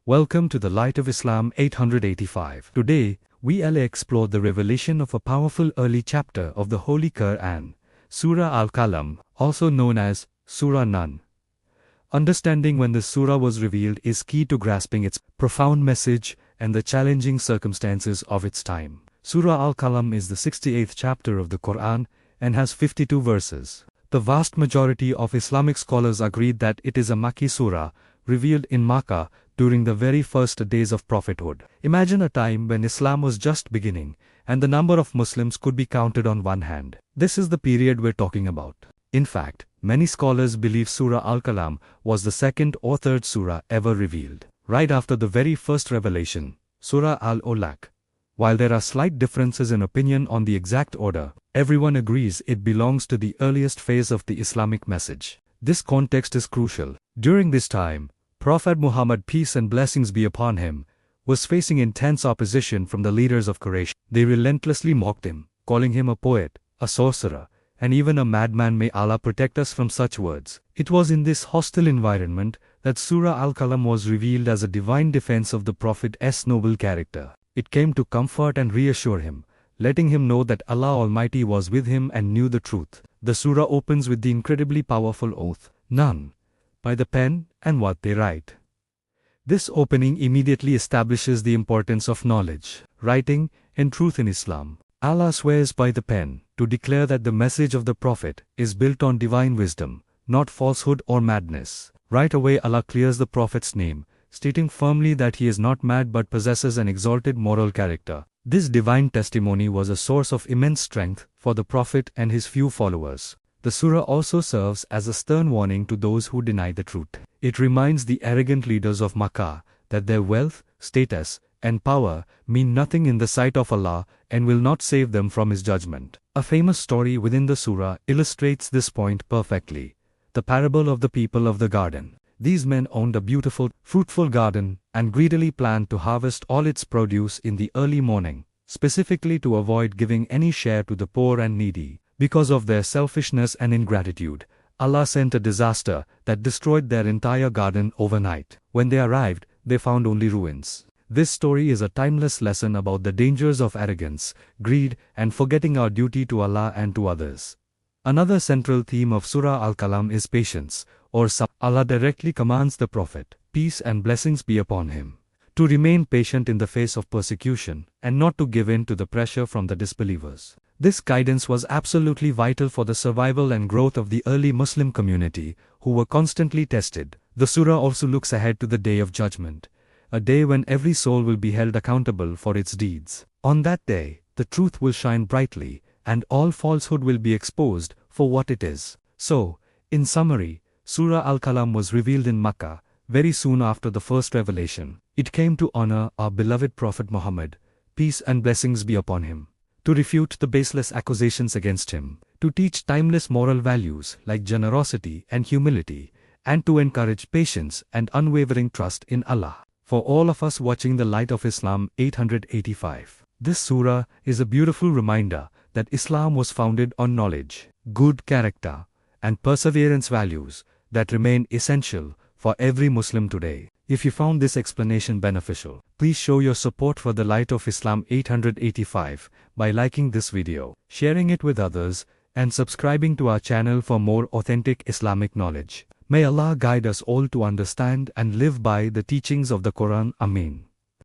Welcome to the Light of Islam 885. Today, we'll explore the revelation of a powerful early chapter of the Holy Qur'an, Surah Al-Qalam, also known as Surah Nun. Understanding when this surah was revealed is key to grasping its profound message and the challenging circumstances of its time. Surah Al-Qalam is the 68th chapter of the Qur'an and has 52 verses. The vast majority of Islamic scholars agreed that it is a Makki surah, revealed in Makkah during the very first days of prophethood. Imagine a time when Islam was just beginning, and the number of Muslims could be counted on one hand. This is the period we're talking about. In fact, many scholars believe Surah Al-Qalam was the second or third surah ever revealed, right after the very first revelation, Surah Al-Alaq. While there are slight differences in opinion on the exact order, everyone agrees it belongs to the earliest phase of the Islamic message. This context is crucial. During this time, Prophet Muhammad, peace and blessings be upon him, was facing intense opposition from the leaders of Quraysh. They relentlessly mocked him, calling him a poet, a sorcerer, and even a madman. May Allah protect us from such words. It was in this hostile environment that Surah Al-Qalam was revealed as a divine defense of the Prophet's noble character. It came to comfort and reassure him, letting him know that Allah Almighty was with him and knew the truth. The surah opens with the incredibly powerful oath, "None," by the pen and what they write. This opening immediately establishes the importance of knowledge, writing, and truth in Islam. Allah swears by the pen, to declare that the message of the Prophet is built on divine wisdom, not falsehood or madness. Right away Allah clears the Prophet's name, stating firmly that he is not mad but possesses an exalted moral character. This divine testimony was a source of immense strength for the Prophet and his few followers. The surah also serves as a stern warning to those who deny the truth. It reminds the arrogant leaders of Makkah that their wealth, status, and power mean nothing in the sight of Allah and will not save them from His judgment. A famous story within the surah illustrates this point perfectly: the parable of the people of the garden. These men owned a beautiful, fruitful garden and greedily planned to harvest all its produce in the early morning, specifically to avoid giving any share to the poor and needy. Because of their selfishness and ingratitude, Allah sent a disaster that destroyed their entire garden overnight. When they arrived, they found only ruins. This story is a timeless lesson about the dangers of arrogance, greed, and forgetting our duty to Allah and to others. Another central theme of Surah Al-Qalam is patience, or sabr. Allah directly commands the Prophet, peace and blessings be upon him, to remain patient in the face of persecution, and not to give in to the pressure from the disbelievers. This guidance was absolutely vital for the survival and growth of the early Muslim community, who were constantly tested. The surah also looks ahead to the Day of Judgment, a day when every soul will be held accountable for its deeds. On that day, the truth will shine brightly, and all falsehood will be exposed for what it is. So, in summary, Surah Al-Qalam was revealed in Makkah, very soon after the first revelation. It came to honor our beloved Prophet Muhammad, peace and blessings be upon him, to refute the baseless accusations against him, to teach timeless moral values like generosity and humility, and to encourage patience and unwavering trust in Allah. For all of us watching the Light of Islam 885, this surah is a beautiful reminder that Islam was founded on knowledge, good character, and perseverance values that remain essential for every Muslim today. If you found this explanation beneficial, please show your support for the Light of Islam 885 by liking this video, sharing it with others, and subscribing to our channel for more authentic Islamic knowledge. May Allah guide us all to understand and live by the teachings of the Quran. Ameen.